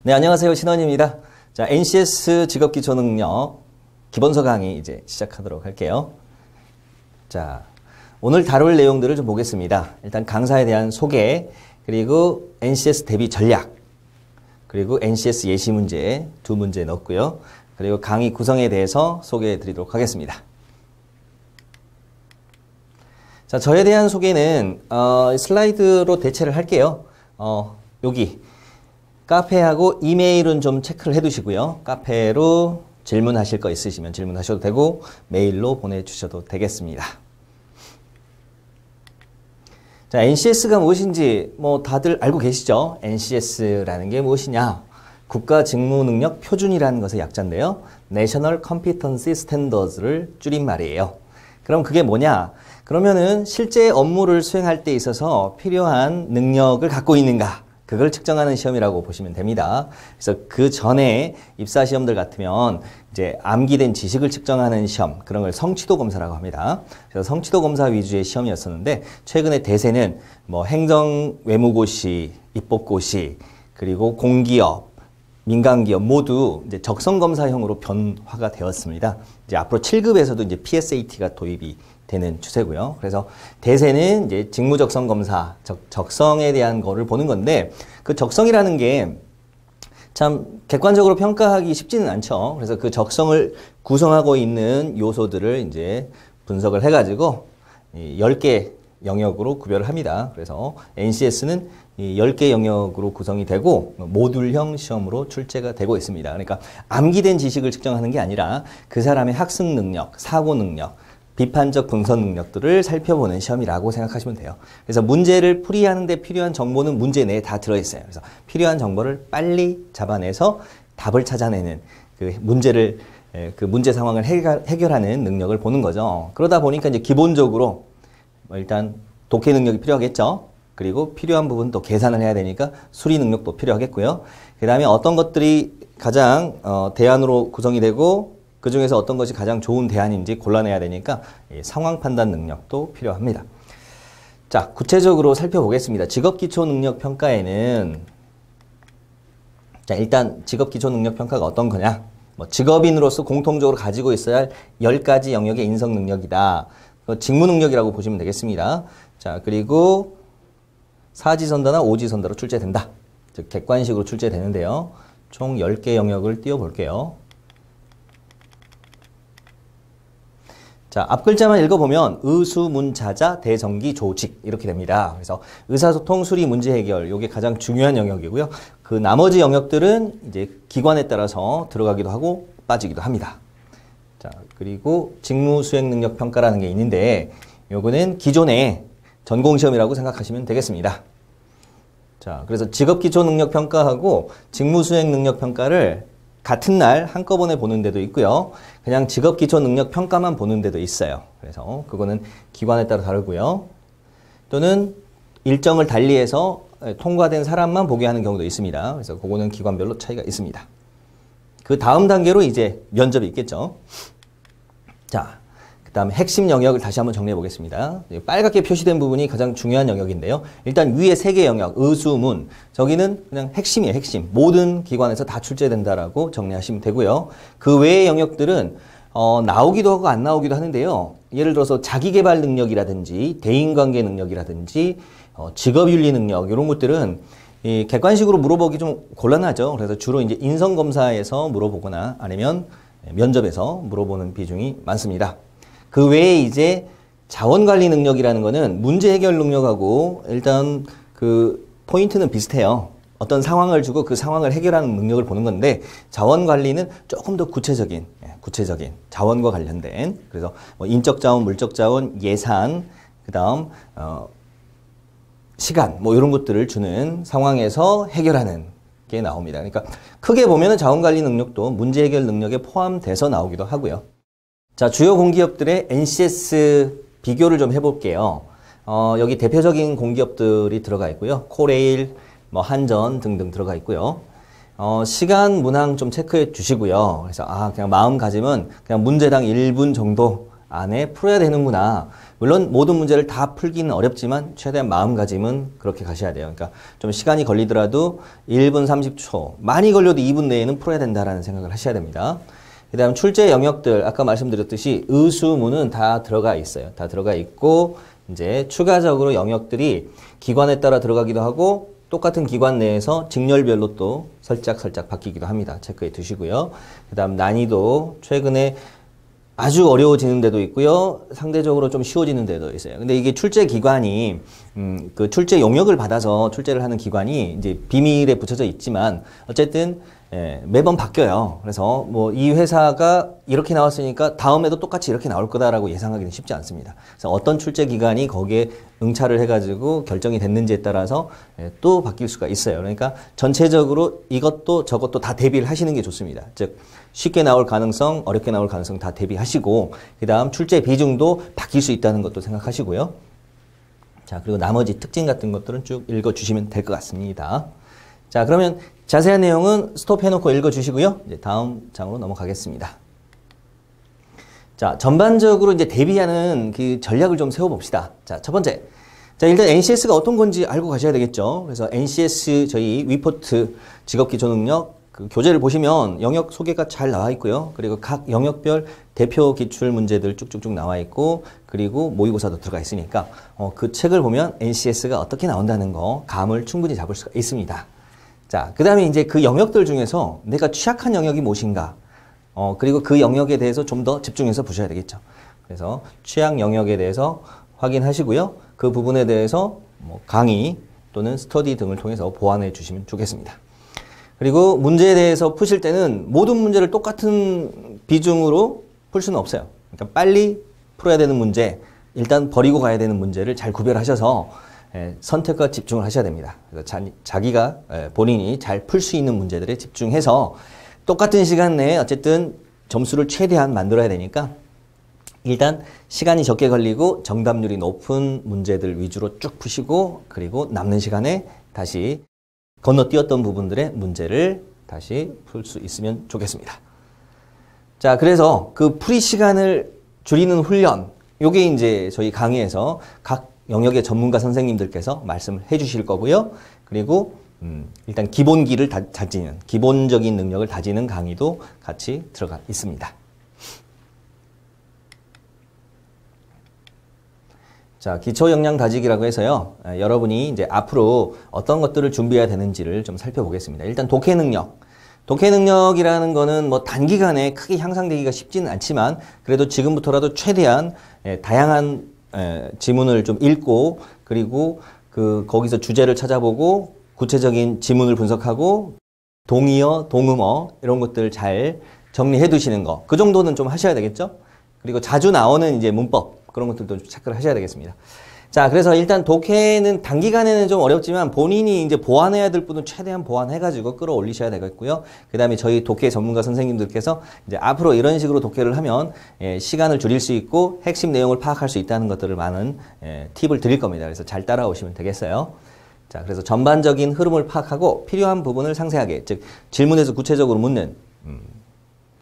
네, 안녕하세요. 신원입니다. 자, NCS 직업기초능력 기본서 강의 이제 시작하도록 할게요. 자, 오늘 다룰 내용들을 좀 보겠습니다. 일단 강사에 대한 소개, 그리고 NCS 대비 전략, 그리고 NCS 예시 문제 두 문제 넣었고요. 그리고 강의 구성에 대해서 소개해 드리도록 하겠습니다. 자, 저에 대한 소개는 슬라이드로 대체를 할게요. 여기 카페하고 이메일은 좀 체크를 해 두시고요. 카페로 질문하실 거 있으시면 질문하셔도 되고 메일로 보내주셔도 되겠습니다. 자, NCS가 무엇인지 뭐 다들 알고 계시죠? NCS라는 게 무엇이냐? 국가직무능력 표준이라는 것의 약자인데요. National Competency Standards를 줄인 말이에요. 그럼 그게 뭐냐? 그러면은 실제 업무를 수행할 때 있어서 필요한 능력을 갖고 있는가? 그걸 측정하는 시험이라고 보시면 됩니다. 그래서 그 전에 입사 시험들 같으면 이제 암기된 지식을 측정하는 시험, 그런 걸 성취도 검사라고 합니다. 그래서 성취도 검사 위주의 시험이었었는데 최근에 대세는 뭐 행정외무고시, 입법고시, 그리고 공기업, 민간기업 모두 이제 적성검사형으로 변화가 되었습니다. 이제 앞으로 7급에서도 이제 PSAT가 도입이 되는 추세고요. 그래서 대세는 이제 직무적성검사, 적성에 대한 거를 보는 건데 그 적성이라는 게 참 객관적으로 평가하기 쉽지는 않죠. 그래서 그 적성을 구성하고 있는 요소들을 이제 분석을 해가지고 10개 영역으로 구별을 합니다. 그래서 NCS는 10개 영역으로 구성이 되고 모듈형 시험으로 출제가 되고 있습니다. 그러니까 암기된 지식을 측정하는 게 아니라 그 사람의 학습 능력, 사고 능력, 비판적 분석 능력들을 살펴보는 시험이라고 생각하시면 돼요. 그래서 문제를 풀이하는 데 필요한 정보는 문제 내에 다 들어있어요. 그래서 필요한 정보를 빨리 잡아내서 답을 찾아내는 그 문제를, 그 문제 상황을 해결하는 능력을 보는 거죠. 그러다 보니까 이제 기본적으로 일단 독해 능력이 필요하겠죠. 그리고 필요한 부분 또 계산을 해야 되니까 수리 능력도 필요하겠고요. 그 다음에 어떤 것들이 가장 대안으로 구성이 되고 그 중에서 어떤 것이 가장 좋은 대안인지 골라내야 되니까 상황 판단 능력도 필요합니다. 자, 구체적으로 살펴보겠습니다. 직업기초능력평가에는 자, 일단 직업기초능력평가가 어떤 거냐? 뭐 직업인으로서 공통적으로 가지고 있어야 할 10가지 영역의 인성능력이다. 직무능력이라고 보시면 되겠습니다. 자, 그리고 사지선다나 오지선다로 출제된다. 즉 객관식으로 출제되는데요. 총 10개 영역을 띄워볼게요. 자, 앞 글자만 읽어보면 의수문자자 대정기 조직 이렇게 됩니다. 그래서 의사소통, 수리, 문제 해결 이게 가장 중요한 영역이고요. 그 나머지 영역들은 이제 기관에 따라서 들어가기도 하고 빠지기도 합니다. 자, 그리고 직무수행능력평가라는 게 있는데 요거는 기존의 전공시험이라고 생각하시면 되겠습니다. 자, 그래서 직업기초능력평가하고 직무수행능력평가를 같은 날 한꺼번에 보는 데도 있고요. 그냥 직업기초능력평가만 보는 데도 있어요. 그래서 그거는 기관에 따라 다르고요. 또는 일정을 달리해서 통과된 사람만 보게 하는 경우도 있습니다. 그래서 그거는 기관별로 차이가 있습니다. 그 다음 단계로 이제 면접이 있겠죠. 자, 그 다음에 핵심 영역을 다시 한번 정리해 보겠습니다. 빨갛게 표시된 부분이 가장 중요한 영역인데요. 일단 위에 3개 영역, 의수문, 저기는 그냥 핵심이에요, 핵심. 모든 기관에서 다 출제된다라고 정리하시면 되고요. 그 외의 영역들은 나오기도 하고 안 나오기도 하는데요. 예를 들어서 자기계발 능력이라든지 대인관계 능력이라든지 직업윤리 능력 이런 것들은 이 객관식으로 물어보기 좀 곤란하죠. 그래서 주로 이제 인성검사에서 물어보거나 아니면 면접에서 물어보는 비중이 많습니다. 그 외에 이제 자원관리 능력이라는 거는 문제 해결 능력하고 일단 그 포인트는 비슷해요. 어떤 상황을 주고 그 상황을 해결하는 능력을 보는 건데 자원관리는 조금 더 구체적인 자원과 관련된 그래서 뭐 인적 자원, 물적 자원, 예산, 그 다음 시간 뭐 이런 것들을 주는 상황에서 해결하는 게 나옵니다. 그러니까 크게 보면은 자원관리 능력도 문제 해결 능력에 포함돼서 나오기도 하고요. 자, 주요 공기업들의 NCS 비교를 좀 해볼게요. 여기 대표적인 공기업들이 들어가 있고요. 코레일, 뭐 한전 등등 들어가 있고요. 시간 문항 좀 체크해 주시고요. 그래서 그냥 마음가짐은 그냥 문제당 1분 정도 안에 풀어야 되는구나. 물론 모든 문제를 다 풀기는 어렵지만 최대한 마음가짐은 그렇게 가셔야 돼요. 그러니까 좀 시간이 걸리더라도 1분 30초, 많이 걸려도 2분 내에는 풀어야 된다라는 생각을 하셔야 됩니다. 그 다음 출제 영역들, 아까 말씀드렸듯이 의수문은 다 들어가 있어요. 다 들어가 있고, 이제 추가적으로 영역들이 기관에 따라 들어가기도 하고, 똑같은 기관 내에서 직렬별로 또 살짝 바뀌기도 합니다. 체크해 두시고요. 그 다음 난이도, 최근에 아주 어려워지는 데도 있고요. 상대적으로 좀 쉬워지는 데도 있어요. 근데 이게 출제 기관이, 그 출제 용역을 받아서 출제를 하는 기관이 이제 비밀에 붙여져 있지만, 어쨌든 매번 바뀌어요. 그래서 뭐 이 회사가 이렇게 나왔으니까 다음에도 똑같이 이렇게 나올 거다라고 예상하기는 쉽지 않습니다. 그래서 어떤 출제 기관이 거기에 응찰을 해가지고 결정이 됐는지에 따라서 또 바뀔 수가 있어요. 그러니까 전체적으로 이것도 저것도 다 대비를 하시는 게 좋습니다. 즉 쉽게 나올 가능성, 어렵게 나올 가능성 다 대비하시고, 그 다음 출제 비중도 바뀔 수 있다는 것도 생각하시고요. 자, 그리고 나머지 특징 같은 것들은 쭉 읽어주시면 될 것 같습니다. 자, 그러면 자세한 내용은 스톱해놓고 읽어주시고요. 이제 다음 장으로 넘어가겠습니다. 자, 전반적으로 이제 대비하는 그 전략을 좀 세워봅시다. 자, 첫 번째. 자, 일단 NCS가 어떤 건지 알고 가셔야 되겠죠. 그래서 NCS 저희 위포트 직업기초능력 그 교재를 보시면 영역 소개가 잘 나와 있고요. 그리고 각 영역별 대표 기출 문제들 쭉쭉쭉 나와 있고, 그리고 모의고사도 들어가 있으니까 그 책을 보면 NCS가 어떻게 나온다는 거 감을 충분히 잡을 수가 있습니다. 자, 그 다음에 이제 그 영역들 중에서 내가 취약한 영역이 무엇인가, 그리고 그 영역에 대해서 좀 더 집중해서 보셔야 되겠죠. 그래서 취약 영역에 대해서 확인하시고요. 그 부분에 대해서 뭐 강의 또는 스터디 등을 통해서 보완해 주시면 좋겠습니다. 그리고 문제에 대해서 푸실 때는 모든 문제를 똑같은 비중으로 풀 수는 없어요. 그러니까 빨리 풀어야 되는 문제, 일단 버리고 가야 되는 문제를 잘 구별하셔서 선택과 집중을 하셔야 됩니다. 그래서 자기가 본인이 잘 풀 수 있는 문제들에 집중해서 똑같은 시간 내에 어쨌든 점수를 최대한 만들어야 되니까 일단 시간이 적게 걸리고 정답률이 높은 문제들 위주로 쭉 푸시고, 그리고 남는 시간에 다시 건너뛰었던 부분들의 문제를 다시 풀 수 있으면 좋겠습니다. 자, 그래서 그 풀이 시간을 줄이는 훈련, 요게 이제 저희 강의에서 각 영역의 전문가 선생님들께서 말씀을 해 주실 거고요. 그리고 일단 기본기를 다지는, 기본적인 능력을 다지는 강의도 같이 들어가 있습니다. 자, 기초 역량 다지기라고 해서요. 여러분이 이제 앞으로 어떤 것들을 준비해야 되는지를 좀 살펴보겠습니다. 일단 독해 능력. 독해 능력이라는 거는 뭐 단기간에 크게 향상되기가 쉽지는 않지만 그래도 지금부터라도 최대한 다양한 지문을 좀 읽고, 그리고 거기서 주제를 찾아보고 구체적인 지문을 분석하고 동의어, 동음어 이런 것들 잘 정리해 두시는 거. 그 정도는 좀 하셔야 되겠죠? 그리고 자주 나오는 이제 문법 그런 것들도 체크를 하셔야 되겠습니다. 자, 그래서 일단 독해는 단기간에는 좀 어렵지만 본인이 이제 보완해야 될 부분은 최대한 보완해가지고 끌어올리셔야 되겠고요. 그 다음에 저희 독해 전문가 선생님들께서 이제 앞으로 이런 식으로 독해를 하면 시간을 줄일 수 있고 핵심 내용을 파악할 수 있다는 것들을 많은 팁을 드릴 겁니다. 그래서 잘 따라오시면 되겠어요. 자, 그래서 전반적인 흐름을 파악하고 필요한 부분을 상세하게, 즉 질문에서 구체적으로 묻는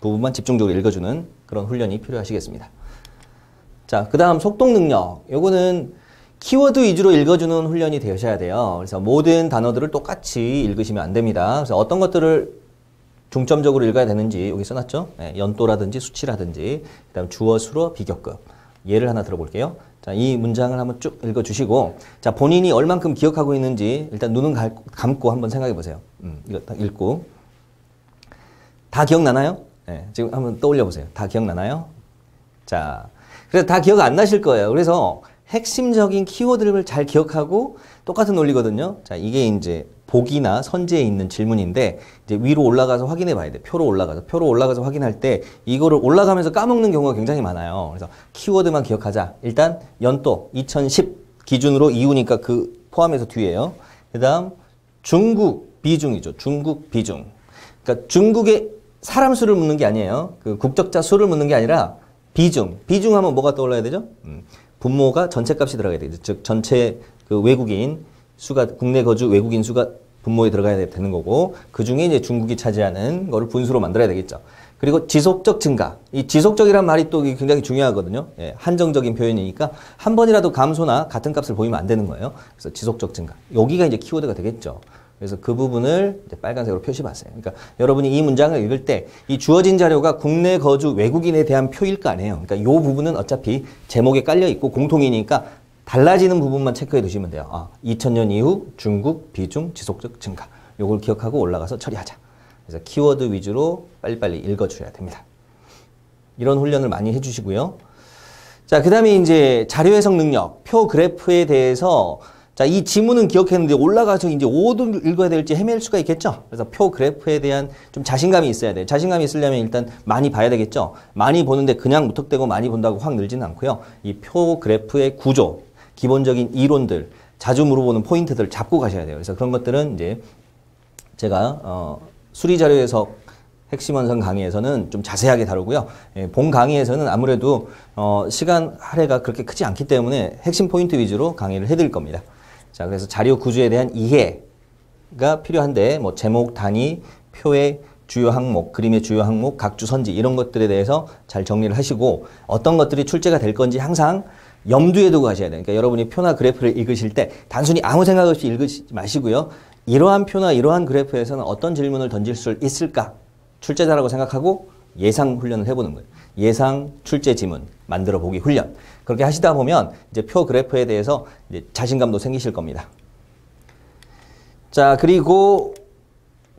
부분만 집중적으로 읽어주는 그런 훈련이 필요하시겠습니다. 자, 그 다음 속독 능력. 요거는 키워드 위주로 읽어주는 훈련이 되셔야 돼요. 그래서 모든 단어들을 똑같이 읽으시면 안 됩니다. 그래서 어떤 것들을 중점적으로 읽어야 되는지 여기 써놨죠? 네, 연도라든지 수치라든지, 그 다음 주어, 수어, 비교급. 예를 하나 들어볼게요. 자, 이 문장을 한번 쭉 읽어주시고, 자, 본인이 얼만큼 기억하고 있는지 일단 눈은 감고 한번 생각해 보세요. 이거 딱 읽고. 다 기억나나요? 네, 지금 한번 떠올려 보세요. 다 기억나나요? 자, 그래서 다 기억 안 나실 거예요. 그래서 핵심적인 키워드를 잘 기억하고 똑같은 논리거든요. 자, 이게 이제 보기나 선지에 있는 질문인데 이제 위로 올라가서 확인해 봐야 돼. 표로 올라가서 확인할 때 이거를 올라가면서 까먹는 경우가 굉장히 많아요. 그래서 키워드만 기억하자. 일단 연도 2010 기준으로 이후니까 그 포함해서 뒤에요. 그다음 중국 비중이죠. 중국 비중. 그러니까 중국의 사람 수를 묻는 게 아니에요. 그 국적자 수를 묻는 게 아니라 비중. 비중하면 뭐가 떠올라야 되죠? 분모가 전체 값이 들어가야 되죠. 즉 전체 그 외국인 수가, 국내 거주 외국인 수가 분모에 들어가야 되는 거고, 그 중에 이제 중국이 차지하는 거를 분수로 만들어야 되겠죠. 그리고 지속적 증가. 이 지속적이란 말이 또 굉장히 중요하거든요. 예, 한정적인 표현이니까 한 번이라도 감소나 같은 값을 보이면 안 되는 거예요. 그래서 지속적 증가. 여기가 이제 키워드가 되겠죠. 그래서 그 부분을 이제 빨간색으로 표시봤어요. 그러니까 여러분이 이 문장을 읽을 때 이 주어진 자료가 국내 거주 외국인에 대한 표일 거 아니에요. 그러니까 이 부분은 어차피 제목에 깔려 있고 공통이니까 달라지는 부분만 체크해 두시면 돼요. 아, 2000년 이후 중국 비중 지속적 증가. 요걸 기억하고 올라가서 처리하자. 그래서 키워드 위주로 빨리빨리 읽어주셔야 됩니다. 이런 훈련을 많이 해주시고요. 자, 그 다음에 이제 자료 해석 능력, 표 그래프에 대해서 자, 이 지문은 기억했는데 올라가서 이제 5도 읽어야 될지 헤맬 수가 있겠죠? 그래서 표 그래프에 대한 좀 자신감이 있어야 돼요. 자신감이 있으려면 일단 많이 봐야 되겠죠? 많이 보는데 그냥 무턱대고 많이 본다고 확 늘지는 않고요. 이 표 그래프의 구조, 기본적인 이론들, 자주 물어보는 포인트들을 잡고 가셔야 돼요. 그래서 그런 것들은 이제 제가 수리 자료 해석 핵심 원선 강의에서는 좀 자세하게 다루고요. 예, 본 강의에서는 아무래도 시간 할애가 그렇게 크지 않기 때문에 핵심 포인트 위주로 강의를 해드릴 겁니다. 자, 그래서 자료 구조에 대한 이해가 필요한데 뭐 제목, 단위, 표의 주요 항목, 그림의 주요 항목, 각주 선지 이런 것들에 대해서 잘 정리를 하시고 어떤 것들이 출제가 될 건지 항상 염두에 두고 가셔야 돼요. 그러니까 여러분이 표나 그래프를 읽으실 때 단순히 아무 생각 없이 읽으시지 마시고요. 이러한 표나 이러한 그래프에서는 어떤 질문을 던질 수 있을까? 출제자라고 생각하고 예상 훈련을 해보는 거예요. 예상 출제 지문 만들어 보기 훈련. 그렇게 하시다 보면 이제 표 그래프에 대해서 이제 자신감도 생기실 겁니다. 자, 그리고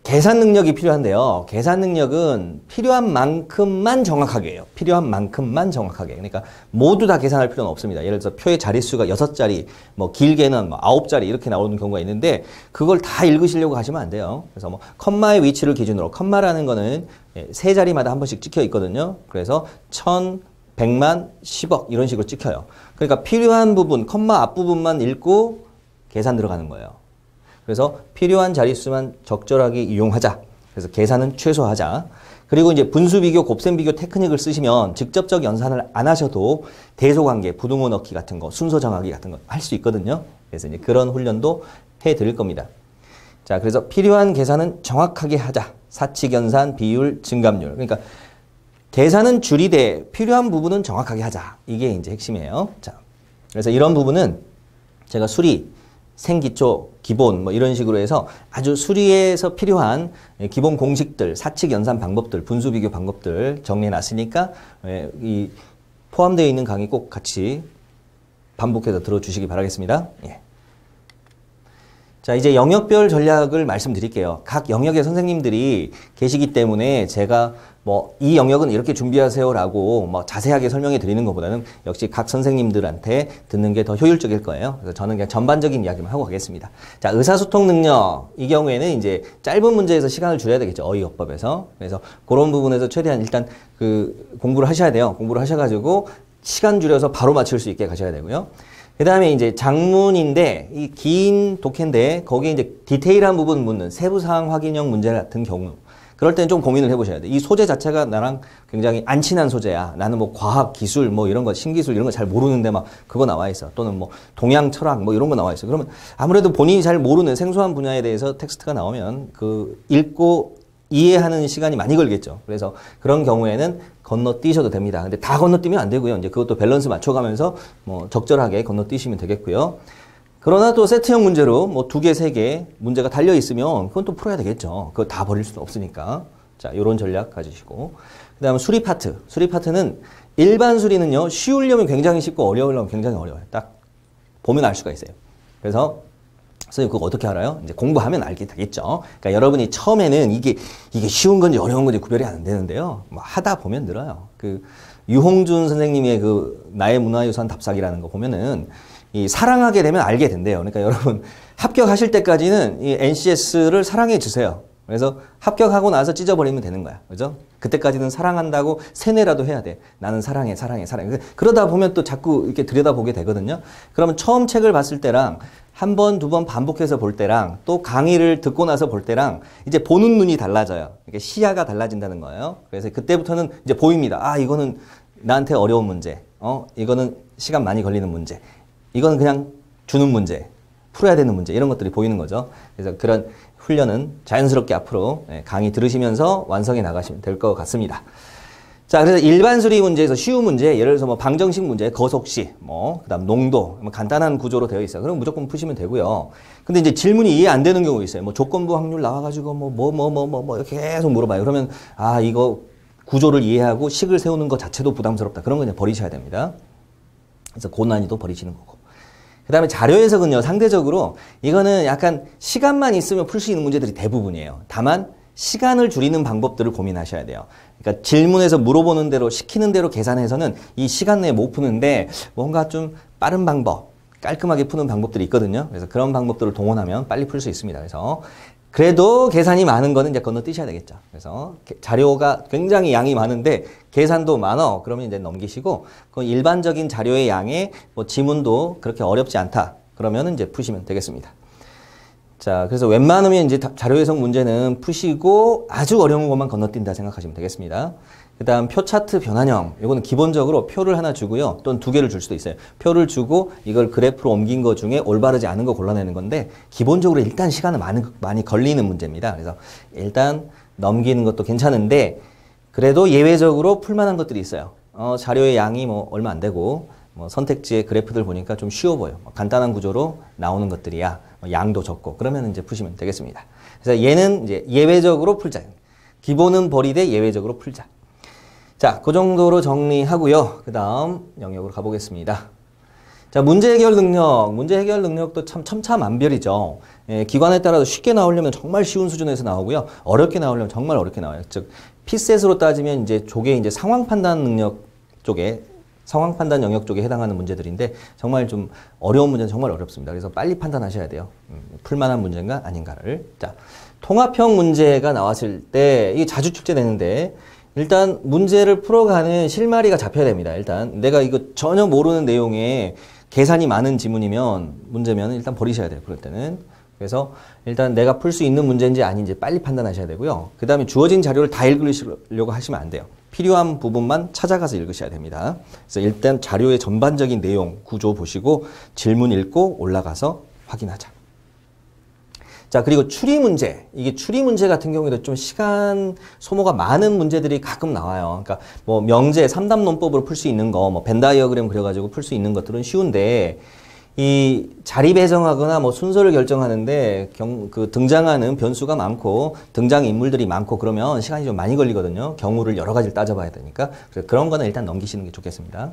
계산 능력이 필요한데요. 계산 능력은 필요한 만큼만 정확하게 해요. 필요한 만큼만 정확하게. 그러니까 모두 다 계산할 필요는 없습니다. 예를 들어서 표의 자릿수가 6자리, 뭐 길게는 뭐 9자리 이렇게 나오는 경우가 있는데 그걸 다 읽으시려고 하시면 안 돼요. 그래서 뭐 컴마의 위치를 기준으로 컴마라는 거는 세 자리마다 한 번씩 찍혀 있거든요. 그래서 1000, 100만, 10억 이런 식으로 찍혀요. 그러니까 필요한 부분, 컴마 앞부분만 읽고 계산 들어가는 거예요. 그래서 필요한 자릿수만 적절하게 이용하자. 그래서 계산은 최소화하자. 그리고 이제 분수 비교, 곱셈 비교 테크닉을 쓰시면 직접적 연산을 안 하셔도 대소관계, 부등호 넣기 같은 거, 순서 정하기 같은 거 할 수 있거든요. 그래서 이제 그런 훈련도 해 드릴 겁니다. 자, 그래서 필요한 계산은 정확하게 하자. 사칙 연산, 비율, 증감률. 그러니까 계산은 줄이되 필요한 부분은 정확하게 하자. 이게 이제 핵심이에요. 자, 그래서 이런 부분은 제가 수리, 생기초, 기본 뭐 이런 식으로 해서 아주 수리에서 필요한 기본 공식들, 사칙 연산 방법들, 분수 비교 방법들 정리해 놨으니까 이 포함되어 있는 강의 꼭 같이 반복해서 들어주시기 바라겠습니다. 예. 자, 이제 영역별 전략을 말씀드릴게요. 각 영역의 선생님들이 계시기 때문에 제가 뭐 이 영역은 이렇게 준비하세요라고 뭐 자세하게 설명해 드리는 것보다는 역시 각 선생님들한테 듣는 게 더 효율적일 거예요. 그래서 저는 그냥 전반적인 이야기만 하고 가겠습니다. 자, 의사소통 능력 이 경우에는 이제 짧은 문제에서 시간을 줄여야 되겠죠. 어휘요법에서. 그래서 그런 부분에서 최대한 일단 그 공부를 하셔야 돼요. 공부를 하셔가지고 시간 줄여서 바로 맞출 수 있게 가셔야 되고요. 그 다음에 이제 장문인데 이 긴 독해인데 거기에 이제 디테일한 부분 묻는 세부사항 확인형 문제 같은 경우 그럴 때는 좀 고민을 해보셔야 돼. 이 소재 자체가 나랑 굉장히 안 친한 소재야. 나는 뭐 과학, 기술, 뭐 이런 거, 신기술 이런 거 잘 모르는데 막 그거 나와 있어. 또는 뭐 동양 철학 뭐 이런 거 나와 있어. 그러면 아무래도 본인이 잘 모르는 생소한 분야에 대해서 텍스트가 나오면 그 읽고 이해하는 시간이 많이 걸리겠죠. 그래서 그런 경우에는 건너뛰셔도 됩니다. 근데 다 건너뛰면 안 되고요. 이제 그것도 밸런스 맞춰가면서 뭐 적절하게 건너뛰시면 되겠고요. 그러나 또 세트형 문제로 뭐 2개, 3개 문제가 달려 있으면 그건 또 풀어야 되겠죠. 그거 다 버릴 수는 없으니까. 자, 요런 전략 가지시고. 그 다음 수리 파트. 수리 파트는 일반 수리는요, 쉬우려면 굉장히 쉽고 어려우려면 굉장히 어려워요. 딱 보면 알 수가 있어요. 그래서 선생님 그거 어떻게 알아요? 이제 공부하면 알게 되겠죠. 그러니까 여러분이 처음에는 이게 쉬운 건지 어려운 건지 구별이 안 되는데요. 뭐 하다 보면 늘어요. 그 유홍준 선생님의 그 나의 문화유산 답사기라는 거 보면은 이 사랑하게 되면 알게 된대요. 그러니까 여러분 합격하실 때까지는 이 NCS를 사랑해 주세요. 그래서 합격하고 나서 찢어버리면 되는 거야. 그죠? 그때까지는 사랑한다고 세뇌라도 해야 돼. 나는 사랑해, 사랑해, 사랑해. 그러다 보면 또 자꾸 이렇게 들여다보게 되거든요. 그러면 처음 책을 봤을 때랑 한 번, 2번 반복해서 볼 때랑 또 강의를 듣고 나서 볼 때랑 이제 보는 눈이 달라져요. 이게 시야가 달라진다는 거예요. 그래서 그때부터는 이제 보입니다. 아, 이거는 나한테 어려운 문제. 이거는 시간 많이 걸리는 문제. 이거는 그냥 주는 문제. 풀어야 되는 문제. 이런 것들이 보이는 거죠. 그래서 그런 훈련은 자연스럽게 앞으로 강의 들으시면서 완성해 나가시면 될 것 같습니다. 자, 그래서 일반 수리 문제에서 쉬운 문제, 예를 들어서 뭐 방정식 문제, 거속시, 그다음 농도, 간단한 구조로 되어 있어요. 그럼 무조건 푸시면 되고요. 근데 이제 질문이 이해 안 되는 경우 있어요. 뭐 조건부 확률 나와가지고 이렇게 계속 물어봐요. 그러면 이거 구조를 이해하고 식을 세우는 것 자체도 부담스럽다. 그런 거 그냥 버리셔야 됩니다. 그래서 고난이도 버리시는 거고. 그 다음에 자료 해석은요, 상대적으로 이거는 약간 시간만 있으면 풀 수 있는 문제들이 대부분이에요. 다만 시간을 줄이는 방법들을 고민하셔야 돼요. 그러니까 질문에서 물어보는 대로 시키는 대로 계산해서는 이 시간 내에 못 푸는데 뭔가 좀 빠른 방법, 깔끔하게 푸는 방법들이 있거든요. 그래서 그런 방법들을 동원하면 빨리 풀 수 있습니다. 그래서 그래도 계산이 많은 거는 이제 건너뛰셔야 되겠죠. 그래서 자료가 굉장히 양이 많은데 계산도 많어. 그러면 이제 넘기시고 그 일반적인 자료의 양에 뭐 지문도 그렇게 어렵지 않다. 그러면은 이제 푸시면 되겠습니다. 자, 그래서 웬만하면 이제 자료 해석 문제는 푸시고 아주 어려운 것만 건너뛴다 생각하시면 되겠습니다. 그 다음 표 차트 변환형. 이거는 기본적으로 표를 하나 주고요. 또는 두 개를 줄 수도 있어요. 표를 주고 이걸 그래프로 옮긴 것 중에 올바르지 않은 거 골라내는 건데 기본적으로 일단 시간은 많이 걸리는 문제입니다. 그래서 일단 넘기는 것도 괜찮은데 그래도 예외적으로 풀만한 것들이 있어요. 자료의 양이 뭐 얼마 안 되고 선택지의 그래프들 보니까 좀 쉬워 보여. 간단한 구조로 나오는 것들이야. 양도 적고 그러면 이제 푸시면 되겠습니다. 그래서 얘는 이제 예외적으로 풀자. 기본은 버리되 예외적으로 풀자. 자, 그 정도로 정리하고요. 그 다음 영역으로 가보겠습니다. 자, 문제 해결 능력. 문제 해결 능력도 참 첨차만별이죠. 기관에 따라서 쉽게 나오려면 정말 쉬운 수준에서 나오고요. 어렵게 나오려면 정말 어렵게 나와요. 즉, 피셋으로 따지면 이제 저게 이제 상황 판단 능력 쪽에 상황 판단 영역 쪽에 해당하는 문제들인데 정말 좀 어려운 문제는 정말 어렵습니다. 그래서 빨리 판단하셔야 돼요. 풀만한 문제인가 아닌가를. 자, 통합형 문제가 나왔을 때 이게 자주 출제되는데 일단 문제를 풀어가는 실마리가 잡혀야 됩니다. 일단 내가 이거 전혀 모르는 내용에 계산이 많은 지문이면 문제면 일단 버리셔야 돼요. 그럴 때는. 그래서 일단 내가 풀 수 있는 문제인지 아닌지 빨리 판단하셔야 되고요. 그 다음에 주어진 자료를 다 읽으려고 하시면 안 돼요. 필요한 부분만 찾아가서 읽으셔야 됩니다. 그래서 일단 자료의 전반적인 내용, 구조 보시고 질문 읽고 올라가서 확인하자. 자, 그리고 추리 문제. 이게 추리 문제 같은 경우에도 좀 시간 소모가 많은 문제들이 가끔 나와요. 그러니까 뭐 명제 3답 논법으로 풀 수 있는 거, 뭐 벤 다이어그램 그려가지고 풀 수 있는 것들은 쉬운데 이 자리 배정하거나 뭐 순서를 결정하는데 그 등장하는 변수가 많고 등장 인물들이 많고 그러면 시간이 좀 많이 걸리거든요. 경우를 여러 가지를 따져봐야 되니까. 그래서 그런 거는 일단 넘기시는 게 좋겠습니다.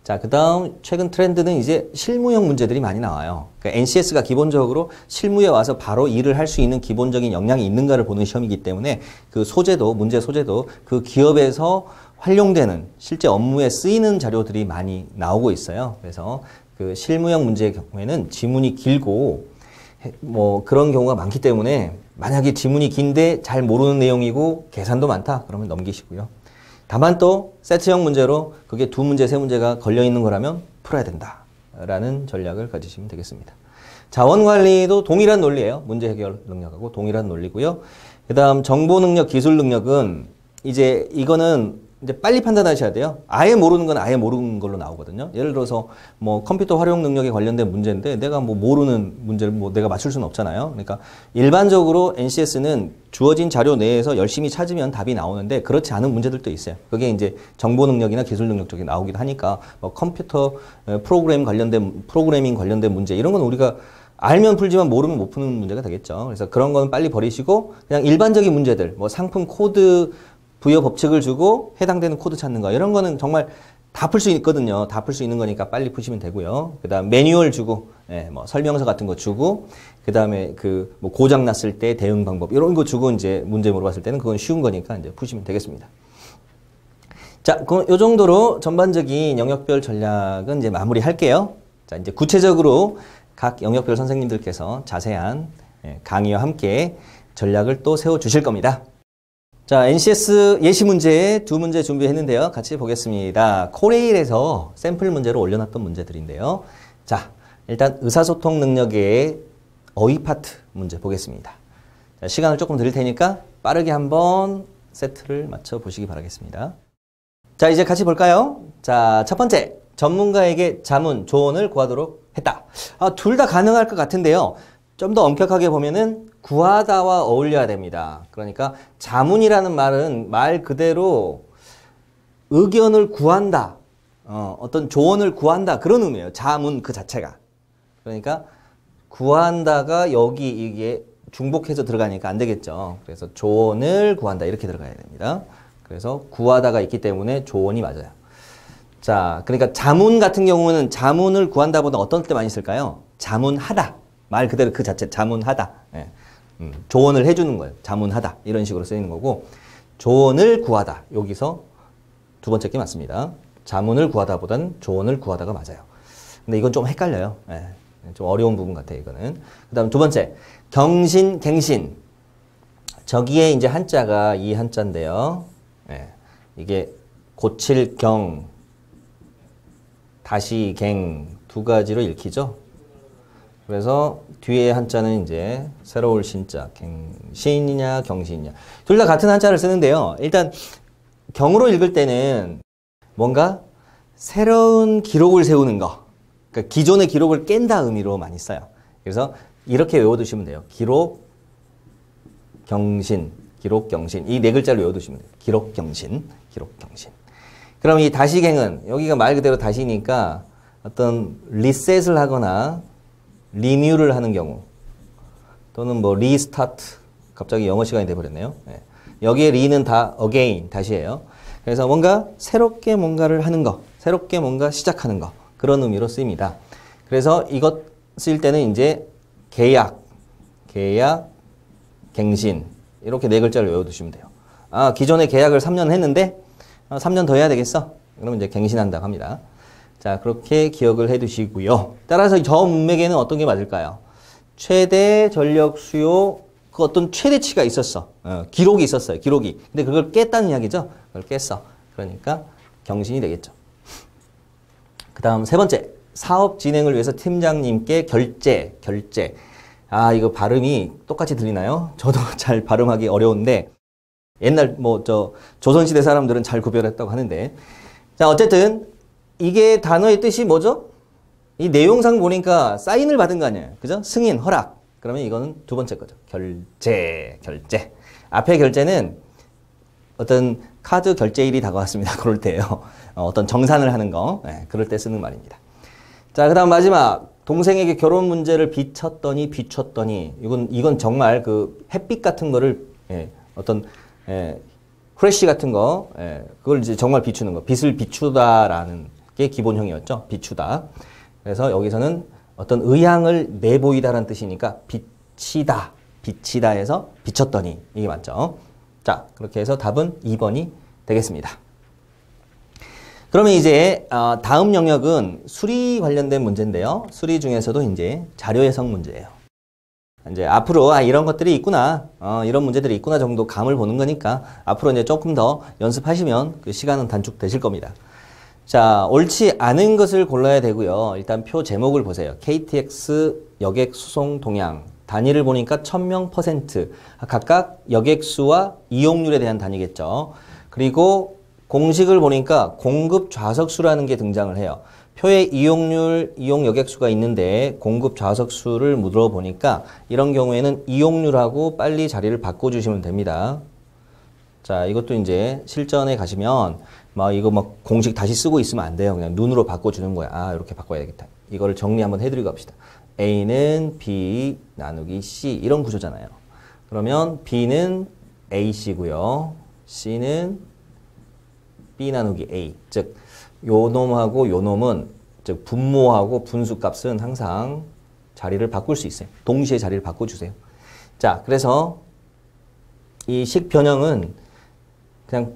자, 그 다음 최근 트렌드는 이제 실무형 문제들이 많이 나와요. 그러니까 NCS가 기본적으로 실무에 와서 바로 일을 할 수 있는 기본적인 역량이 있는가를 보는 시험이기 때문에 그 소재도, 문제 소재도 그 기업에서 활용되는 실제 업무에 쓰이는 자료들이 많이 나오고 있어요. 그래서 그 실무형 문제의 경우에는 지문이 길고 뭐 그런 경우가 많기 때문에 만약에 지문이 긴데 잘 모르는 내용이고 계산도 많다 그러면 넘기시고요. 다만 또 세트형 문제로 그게 두 문제, 세 문제가 걸려 있는 거라면 풀어야 된다 라는 전략을 가지시면 되겠습니다. 자원관리도 동일한 논리예요. 문제 해결 능력하고 동일한 논리고요. 그 다음 정보 능력, 기술 능력은 이제 이거는 이제 빨리 판단하셔야 돼요. 아예 모르는 건 아예 모르는 걸로 나오거든요. 예를 들어서 뭐 컴퓨터 활용 능력에 관련된 문제인데 내가 뭐 모르는 문제를 뭐 내가 맞출 수는 없잖아요. 그러니까 일반적으로 NCS는 주어진 자료 내에서 열심히 찾으면 답이 나오는데 그렇지 않은 문제들도 있어요. 그게 이제 정보 능력이나 기술 능력 쪽에 나오기도 하니까 뭐 컴퓨터 프로그래밍 관련된 문제 이런 건 우리가 알면 풀지만 모르면 못 푸는 문제가 되겠죠. 그래서 그런 건 빨리 버리시고 그냥 일반적인 문제들 뭐 상품 코드 부여 법칙을 주고 해당되는 코드 찾는 거 이런 거는 정말 다 풀 수 있거든요. 다 풀 수 있는 거니까 빨리 푸시면 되고요. 그다음 매뉴얼 주고 뭐 설명서 같은 거 주고 그다음에 그 뭐 고장 났을 때 대응 방법 이런 거 주고 이제 문제 물어봤을 때는 그건 쉬운 거니까 이제 푸시면 되겠습니다. 자, 그럼 요 정도로 전반적인 영역별 전략은 이제 마무리할게요. 자, 이제 구체적으로 각 영역별 선생님들께서 자세한 강의와 함께 전략을 또 세워 주실 겁니다. 자, NCS 예시 문제 두 문제 준비했는데요. 같이 보겠습니다. 코레일에서 샘플 문제로 올려놨던 문제들인데요. 자, 일단 의사소통 능력의 어휘 파트 문제 보겠습니다. 자, 시간을 조금 드릴 테니까 빠르게 한번 세트를 맞춰 보시기 바라겠습니다. 자, 이제 같이 볼까요? 자, 첫 번째, 전문가에게 자문, 조언을 구하도록 했다. 둘 다 가능할 것 같은데요. 좀 더 엄격하게 보면은 구하다와 어울려야 됩니다. 그러니까 자문이라는 말은 말 그대로 의견을 구한다. 어떤 조언을 구한다. 그런 의미예요. 자문 그 자체가. 그러니까 구한다가 여기 이게 중복해서 들어가니까 안 되겠죠. 그래서 조언을 구한다. 이렇게 들어가야 됩니다. 그래서 구하다가 있기 때문에 조언이 맞아요. 자, 그러니까 자문 같은 경우는 자문을 구한다보다 어떤 때 많이 쓸까요? 자문하다. 말 그대로 그 자체 자문하다. 예. 조언을 해주는 거예요. 자문하다. 이런 식으로 쓰이는 거고 조언을 구하다. 여기서 두 번째 게 맞습니다. 자문을 구하다보다는 조언을 구하다가 맞아요. 근데 이건 좀 헷갈려요. 예. 좀 어려운 부분 같아요. 이거는. 그 다음 두 번째 경신, 갱신. 저기에 이제 한자가 이 한자인데요. 예. 이게 고칠 경, 다시 갱 두 가지로 읽히죠. 그래서 뒤에 한자는 이제 새로울 신자, 갱신이냐 경신이냐 둘 다 같은 한자를 쓰는데요. 일단 경으로 읽을 때는 뭔가 새로운 기록을 세우는 거, 그러니까 기존의 기록을 깬다 의미로 많이 써요. 그래서 이렇게 외워두시면 돼요. 기록, 경신, 기록, 경신 이 네 글자를 외워두시면 돼요. 기록, 경신, 기록, 경신. 그럼 이 다시갱은 여기가 말 그대로 다시니까 어떤 리셋을 하거나 리뉴를 하는 경우 또는 뭐 리스타트 갑자기 영어 시간이 돼버렸네요. 네. 여기에 리는 다 again 다시예요. 그래서 뭔가 새롭게 뭔가를 하는 거, 새롭게 뭔가 시작하는 거 그런 의미로 쓰입니다. 그래서 이것 쓸 때는 이제 계약, 갱신 이렇게 네 글자를 외워두시면 돼요. 아 기존에 계약을 3년 했는데 3년 더 해야 되겠어? 그러면 이제 갱신한다고 합니다. 자, 그렇게 기억을 해 두시고요. 따라서 저 문맥에는 어떤 게 맞을까요? 최대 전력 수요, 그 어떤 최대치가 있었어. 기록이 있었어요. 기록이. 근데 그걸 깼다는 이야기죠. 그걸 깼어. 그러니까 경신이 되겠죠. 그 다음 세 번째. 사업 진행을 위해서 팀장님께 결제. 아, 이거 발음이 똑같이 들리나요? 저도 잘 발음하기 어려운데 옛날 조선시대 사람들은 잘 구별했다고 하는데 자, 어쨌든 이게 단어의 뜻이 뭐죠? 이 내용상 보니까 사인을 받은 거 아니에요. 그죠? 승인, 허락. 그러면 이거는 두 번째 거죠. 결제. 앞에 결제는 어떤 카드 결제일이 다가왔습니다. 그럴 때예요. 어떤 정산을 하는 거. 네, 그럴 때 쓰는 말입니다. 자, 그 다음 마지막. 동생에게 결혼 문제를 비췄더니. 이건 정말 그 햇빛 같은 거를, 어떤, 프레쉬 같은 거, 그걸 이제 정말 비추는 거. 빛을 비추다라는 게 기본형이었죠. 비추다. 그래서 여기서는 어떤 의향을 내보이다라는 뜻이니까 비치다 해서 비쳤더니 이게 맞죠. 자, 그렇게 해서 답은 2번이 되겠습니다. 그러면 이제 다음 영역은 수리 관련된 문제인데요. 수리 중에서도 이제 자료 해석 문제예요. 이제 앞으로 이런 것들이 있구나, 이런 문제들이 있구나 정도 감을 보는 거니까 앞으로 이제 조금 더 연습하시면 그 시간은 단축되실 겁니다. 자, 옳지 않은 것을 골라야 되고요. 일단 표 제목을 보세요. KTX 여객 수송 동향. 단위를 보니까 1000명%. 각각 여객수와 이용률에 대한 단위겠죠. 그리고 공식을 보니까 공급 좌석수라는 게 등장을 해요. 표에 이용률, 이용 여객수가 있는데 공급 좌석수를 물어보니까 이런 경우에는 이용률하고 빨리 자리를 바꿔주시면 됩니다. 자, 이것도 이제 실전에 가시면 이거 공식 다시 쓰고 있으면 안 돼요. 그냥 눈으로 바꿔주는 거야. 아, 이렇게 바꿔야 되겠다. 이거를 정리 한번 해드리고 갑시다. A는 B 나누기 C 이런 구조잖아요. 그러면 B는 AC고요. C는 B 나누기 A. 즉, 요 놈하고 요 놈은 즉 분모하고 분수값은 항상 자리를 바꿀 수 있어요. 동시에 자리를 바꿔주세요. 자, 그래서 이 식 변형은 그냥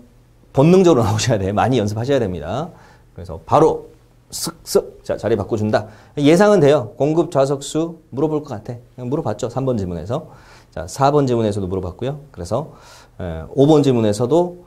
본능적으로 나오셔야 돼요. 많이 연습하셔야 됩니다. 그래서 바로 쓱쓱 자, 자리 바꿔준다. 예상은 돼요. 공급 좌석수 물어볼 것 같아. 그냥 물어봤죠. 3번 지문에서. 자, 4번 지문에서도 물어봤고요. 그래서 5번 지문에서도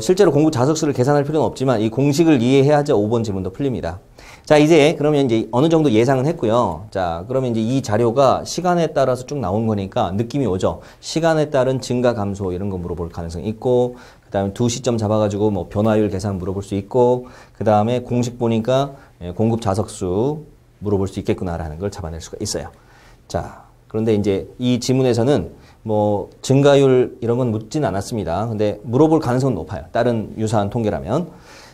실제로 공급 좌석수를 계산할 필요는 없지만 이 공식을 이해해야지 5번 지문도 풀립니다. 자, 그러면 이제 어느 정도 예상은 했고요. 자, 그러면 이제 이 자료가 시간에 따라서 쭉 나온 거니까 느낌이 오죠. 시간에 따른 증가 감소 이런 거 물어볼 가능성이 있고, 그 다음에 두 시점 잡아가지고 변화율 계산 물어볼 수 있고, 그 다음에 공식 보니까 공급 좌석수 물어볼 수 있겠구나라는 걸 잡아낼 수가 있어요. 자, 그런데 이제 이 지문에서는 뭐 증가율 이런 건 묻진 않았습니다. 근데 물어볼 가능성은 높아요. 다른 유사한 통계라면.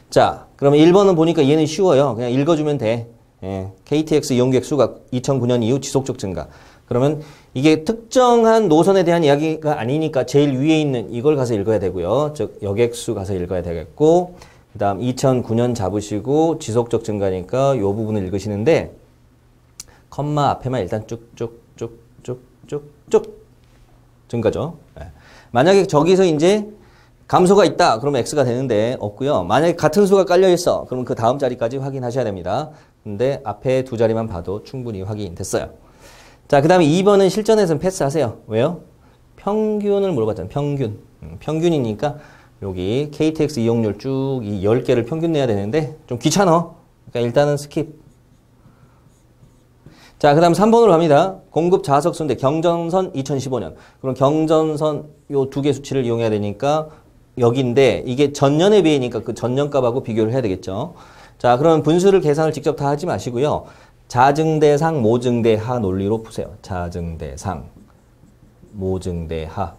자, 그러면 1번은 보니까 얘는 쉬워요. 그냥 읽어주면 돼. 예, KTX 이용객 수가 2009년 이후 지속적 증가. 그러면 이게 특정한 노선에 대한 이야기가 아니니까 제일 위에 있는 이걸 가서 읽어야 되고요. 즉 여객수 가서 읽어야 되겠고, 그 다음 2009년 잡으시고 지속적 증가니까 이 부분을 읽으시는데 컴마 앞에만 일단 쭉쭉쭉쭉쭉쭉 증가죠. 네. 만약에 저기서 이제 감소가 있다 그러면 X가 되는데 없고요. 만약에 같은 수가 깔려 있어 그러면 그 다음 자리까지 확인하셔야 됩니다. 근데 앞에 두 자리만 봐도 충분히 확인됐어요. 자, 그 다음에 2번은 실전에서는 패스하세요. 왜요? 평균을 물어봤잖아요. 평균. 평균이니까 여기 KTX 이용률 쭉 이 10개를 평균 내야 되는데 좀 귀찮아. 그러니까 일단은 스킵. 자, 그 다음 3번으로 갑니다. 공급 좌석수인데 경전선 2015년. 그럼 경전선 요 두 개 수치를 이용해야 되니까 여기인데 이게 전년에 비해니까 그 전년 값하고 비교를 해야 되겠죠. 자, 그러면 분수를 계산을 직접 다 하지 마시고요. 자증대상, 모증대하 논리로 푸세요. 자증대상, 모증대하.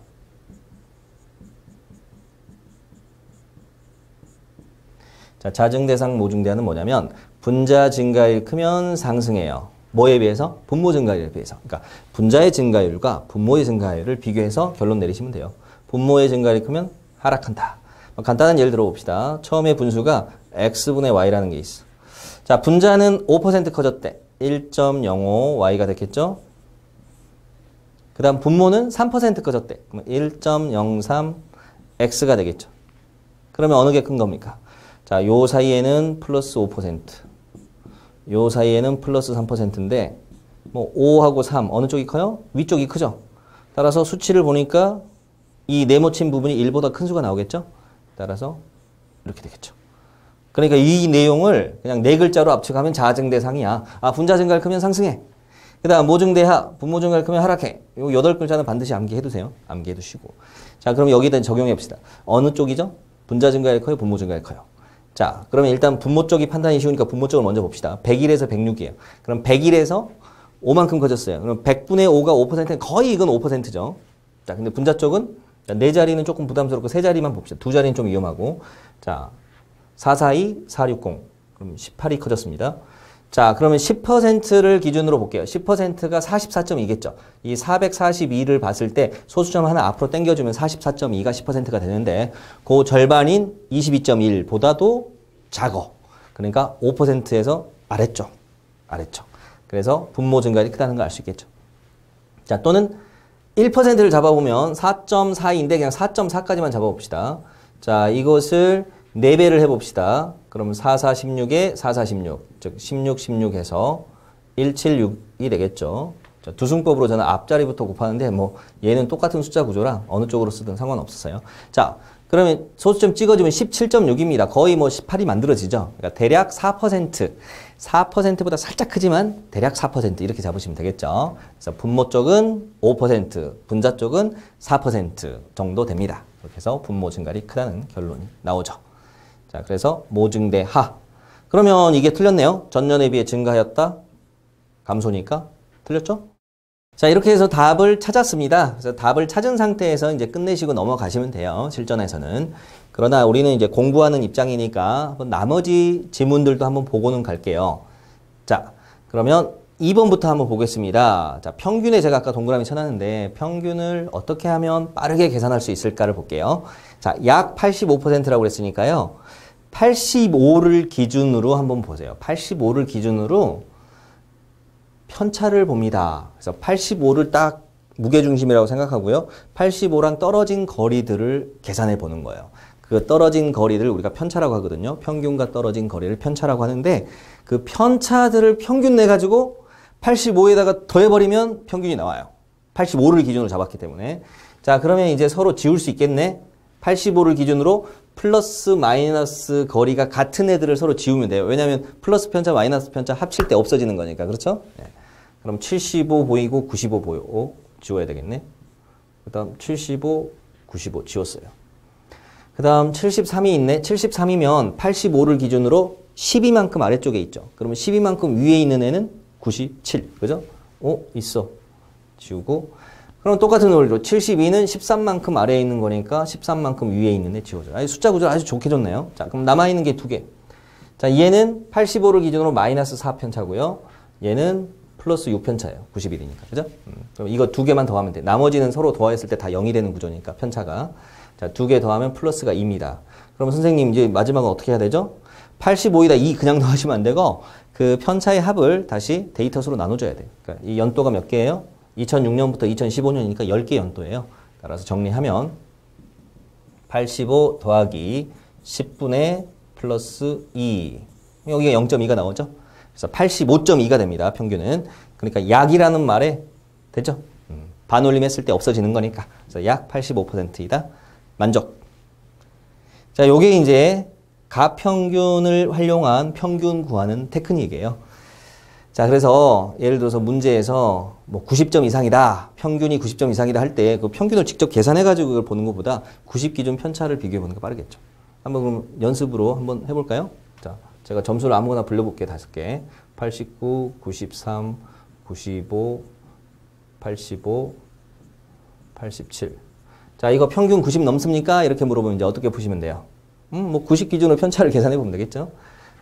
자, 자증대상, 모증대하는 뭐냐면 분자 증가율 크면 상승해요. 뭐에 비해서? 분모 증가율에 비해서. 그러니까 분자의 증가율과 분모의 증가율을 비교해서 결론 내리시면 돼요. 분모의 증가율이 크면 하락한다. 간단한 예를 들어봅시다. 처음에 분수가 x분의 y라는 게 있어. 자, 분자는 5% 커졌대. 1.05 y가 됐겠죠? 그 다음 분모는 3% 커졌대. 그러면 1.03 x가 되겠죠. 그러면 어느 게 큰 겁니까? 자, 요 사이에는 플러스 5%. 요 사이에는 플러스 3%인데 뭐 5하고 3 어느 쪽이 커요? 위쪽이 크죠. 따라서 수치를 보니까 이 네모친 부분이 1보다 큰 수가 나오겠죠. 따라서 이렇게 되겠죠. 그러니까 이 내용을 그냥 네 글자로 압축하면 자증대상이야. 아, 분자 증가를 크면 상승해. 그 다음 모증대하, 분모 증가를 크면 하락해. 요 8글자는 반드시 암기해두세요. 암기해두시고. 자, 그럼 여기다 적용해봅시다. 어느 쪽이죠? 분자 증가율 커요? 분모 증가율 커요? 자, 그러면 일단 분모 쪽이 판단이 쉬우니까 분모 쪽을 먼저 봅시다. 101에서 106이에요. 그럼 101에서 5만큼 커졌어요. 그럼 100분의 5가 5%는 거의 이건 5%죠. 자, 근데 분자 쪽은 네 자리는 조금 부담스럽고 세 자리만 봅시다. 두 자리는 좀 위험하고. 자, 442, 460. 그럼 18이 커졌습니다. 자, 그러면 10%를 기준으로 볼게요. 10%가 44.2겠죠. 이 442를 봤을 때 소수점 하나 앞으로 당겨주면 44.2가 10%가 되는데 그 절반인 22.1보다도 작어. 그러니까 5%에서 아래쪽. 아래쪽. 그래서 분모 증가율이 크다는 걸 알 수 있겠죠. 자, 또는 1%를 잡아보면 4.4인데 그냥 4.4까지만 잡아봅시다. 자, 이것을 4배를 해봅시다. 그러면 44, 16에 44, 16. 즉, 16, 16 해서 176이 되겠죠. 자, 두승법으로 저는 앞자리부터 곱하는데 뭐 얘는 똑같은 숫자 구조라 어느 쪽으로 쓰든 상관없었어요. 자, 그러면 소수점 찍어주면 17.6입니다. 거의 뭐 18이 만들어지죠. 그러니까 대략 4%. 4%보다 살짝 크지만 대략 4% 이렇게 잡으시면 되겠죠. 그래서 분모 쪽은 5%, 분자 쪽은 4% 정도 됩니다. 그렇게 해서 분모 증가율이 크다는 결론이 나오죠. 자, 그래서 모증대하. 그러면 이게 틀렸네요. 전년에 비해 증가하였다. 감소니까 틀렸죠? 자, 이렇게 해서 답을 찾았습니다. 그래서 답을 찾은 상태에서 이제 끝내시고 넘어가시면 돼요. 실전에서는. 그러나 우리는 이제 공부하는 입장이니까 한번 나머지 지문들도 한번 보고는 갈게요. 자, 그러면 2번부터 한번 보겠습니다. 자, 평균에 제가 아까 동그라미 쳐놨는데 평균을 어떻게 하면 빠르게 계산할 수 있을까를 볼게요. 자, 약 85%라고 그랬으니까요. 85를 기준으로 한번 보세요. 85를 기준으로 편차를 봅니다. 그래서 85를 딱 무게중심이라고 생각하고요. 85랑 떨어진 거리들을 계산해 보는 거예요. 그 떨어진 거리를 우리가 편차라고 하거든요. 평균과 떨어진 거리를 편차라고 하는데 그 편차들을 평균 내가지고 85에다가 더해버리면 평균이 나와요. 85를 기준으로 잡았기 때문에. 자, 그러면 이제 서로 지울 수 있겠네. 85를 기준으로 플러스 마이너스 거리가 같은 애들을 서로 지우면 돼요. 왜냐하면 플러스 편차 마이너스 편차 합칠 때 없어지는 거니까. 그렇죠? 네. 그럼 75 보이고 95 보이고 지워야 되겠네. 그 다음 75, 95 지웠어요. 그 다음 73이 있네. 73이면 85를 기준으로 12만큼 아래쪽에 있죠. 그러면 12만큼 위에 있는 애는 97. 그죠? 있어. 지우고. 그럼 똑같은 논리로 72는 13만큼 아래에 있는 거니까 13만큼 위에 있는 애 지워줘. 아니, 숫자 구조 아주 좋게 줬네요. 자, 그럼 남아있는 게 두 개. 자, 얘는 85를 기준으로 마이너스 4편차고요. 얘는 플러스 6편차예요. 91이니까. 그죠? 그럼 이거 두 개만 더하면 돼. 나머지는 서로 더했을 때 다 0이 되는 구조니까, 편차가. 자, 두 개 더하면 플러스가 2입니다. 그러면 선생님 이제 마지막은 어떻게 해야 되죠? 85에다 2 그냥 더하시면 안 되고, 그 편차의 합을 다시 데이터 수로 나눠줘야 돼요. 그러니까 이 연도가 몇 개예요? 2006년부터 2015년이니까 10개 연도예요. 따라서 정리하면 85 더하기 10분의 플러스 2. 여기가 0.2가 나오죠? 그래서 85.2가 됩니다. 평균은. 그러니까 약이라는 말에 되죠? 반올림했을 때 없어지는 거니까. 그래서 약 85%이다. 만족. 자, 요게 이제 가평균을 활용한 평균 구하는 테크닉이에요. 자, 그래서 예를 들어서 문제에서 뭐 90점 이상이다, 평균이 90점 이상이다 할 때 그 평균을 직접 계산해가지고 그걸 보는 것보다 90 기준 편차를 비교해보는 게 빠르겠죠. 한번 그럼 연습으로 한번 해볼까요? 자, 제가 점수를 아무거나 불러볼게요. 5개. 89, 93, 95, 85, 87. 자, 이거 평균 90 넘습니까? 이렇게 물어보면 이제 어떻게 푸시면 돼요? 뭐 90 기준으로 편차를 계산해보면 되겠죠?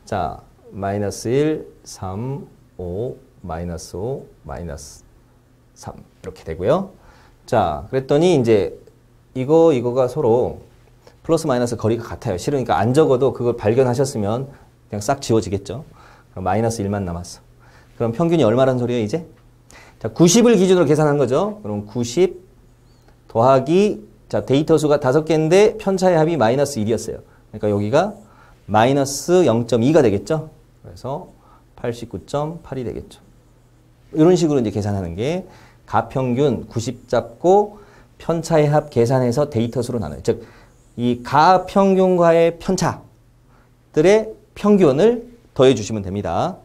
자, 마이너스 1, 3, 5, 마이너스 5, 마이너스 3 이렇게 되고요. 자, 그랬더니 이제 이거가 서로 플러스 마이너스 거리가 같아요. 실은 그러니까 안 적어도 그걸 발견하셨으면 그냥 싹 지워지겠죠. 그럼 마이너스 1만 남았어. 그럼 평균이 얼마란 소리예요, 이제? 자, 90을 기준으로 계산한 거죠. 그럼 90 더하기, 자, 데이터 수가 5개인데 편차의 합이 마이너스 1이었어요. 그러니까 여기가 마이너스 0.2가 되겠죠. 그래서 89.8이 되겠죠. 이런 식으로 이제 계산하는 게 가평균 90 잡고 편차의 합 계산해서 데이터 수로 나눠요. 즉, 이 가평균과의 편차들의 평균을 더해 주시면 됩니다.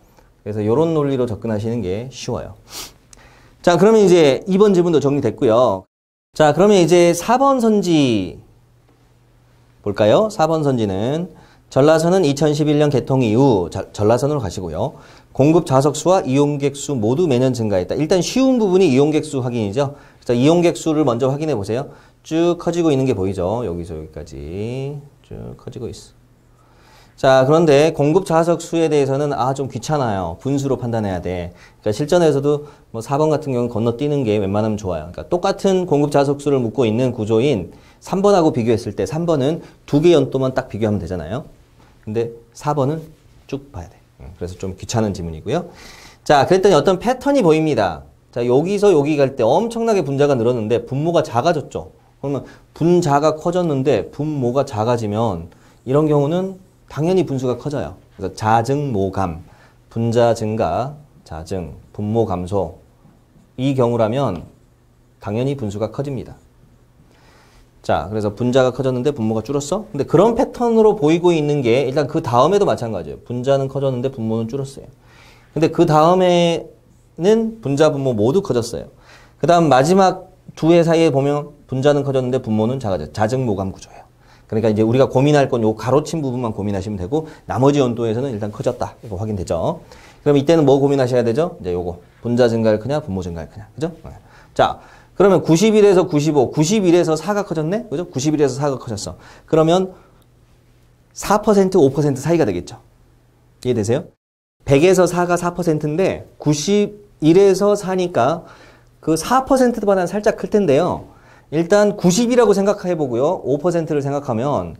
그래서 이런 논리로 접근하시는 게 쉬워요. 자, 그러면 이제 2번 질문도 정리됐고요. 자, 그러면 이제 4번 선지 볼까요? 4번 선지는 전라선은 2011년 개통 이후 전라선으로 가시고요. 공급 좌석수와 이용객 수 모두 매년 증가했다. 일단 쉬운 부분이 이용객 수 확인이죠. 그래서 이용객 수를 먼저 확인해 보세요. 쭉 커지고 있는 게 보이죠? 여기서 여기까지 쭉 커지고 있어. 자, 그런데 공급 좌석 수에 대해서는 좀 귀찮아요. 분수로 판단해야 돼. 그러니까 실전에서도 뭐 4번 같은 경우는 건너뛰는 게 웬만하면 좋아요. 그러니까 똑같은 공급 좌석 수를 묻고 있는 구조인 3번하고 비교했을 때 3번은 2개 연도만 딱 비교하면 되잖아요. 근데 4번은 쭉 봐야 돼. 그래서 좀 귀찮은 지문이고요. 자, 그랬더니 어떤 패턴이 보입니다. 자, 여기서 여기 갈 때 엄청나게 분자가 늘었는데 분모가 작아졌죠. 그러면 분자가 커졌는데 분모가 작아지면 이런 경우는 당연히 분수가 커져요. 그래서 자증모감, 분자 증가, 자증, 분모 감소. 이 경우라면 당연히 분수가 커집니다. 자, 그래서 분자가 커졌는데 분모가 줄었어? 근데 그런 패턴으로 보이고 있는 게 일단 그 다음에도 마찬가지예요. 분자는 커졌는데 분모는 줄었어요. 근데 그 다음에는 분자, 분모 모두 커졌어요. 그 다음 마지막 두 해 사이에 보면 분자는 커졌는데 분모는 작아져요. 자증모감 구조예요. 그러니까 이제 우리가 고민할 건 요 가로친 부분만 고민하시면 되고 나머지 연도에서는 일단 커졌다. 이거 확인되죠? 그럼 이때는 뭐 고민하셔야 되죠? 이제 요거. 분자 증가할 크냐, 분모 증가할 크냐. 그죠? 자, 그러면 91에서 95, 91에서 4가 커졌네? 그죠? 91에서 4가 커졌어. 그러면 4%, 5% 사이가 되겠죠? 이해되세요? 100에서 4가 4%인데 91에서 4니까 그 4%보다는 살짝 클 텐데요. 일단 90이라고 생각해 보고요. 5%를 생각하면